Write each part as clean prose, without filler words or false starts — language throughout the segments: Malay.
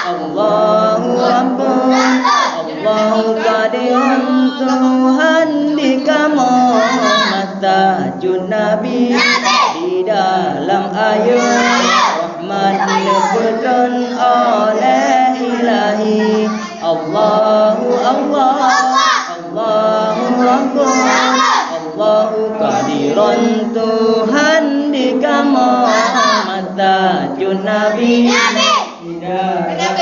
Allahu ampun, Allahu qadirun, Tuhan di kamar tajud Nabi di dalam ayat rahmat leputan oleh ilahi. Allahu Allah, Allahu ampun, Allahu qadirun, Tuhan di kamar tajud Nabi di dalam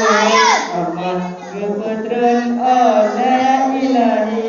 ayat rahmat leputan oleh ilahi.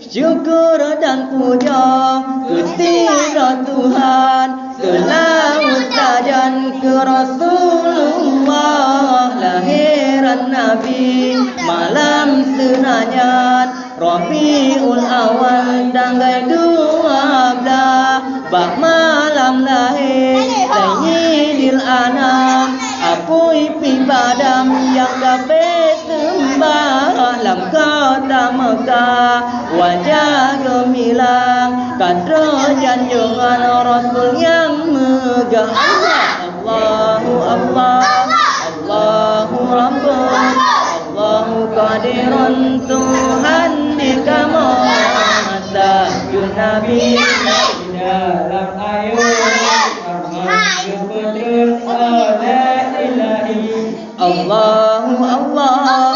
Syukur dan puja kepada Tuhan, selawat dan ke Rasulullah, lahiran Nabi malam senanyat Rabiul Awal tanggal 12 bak malam lahir Sayyidil Anam, apui pi padam yang dapat sembah lam kota Mekah, wajah gemilang kadro janjungan Rasul yang megah. Allahu Allah, Allahu Rabbun, Allahu qadirun, Tuhan di kamar tajud Nabi di dalam ayat rahmat leputan oleh ilahi. Allahu Allah,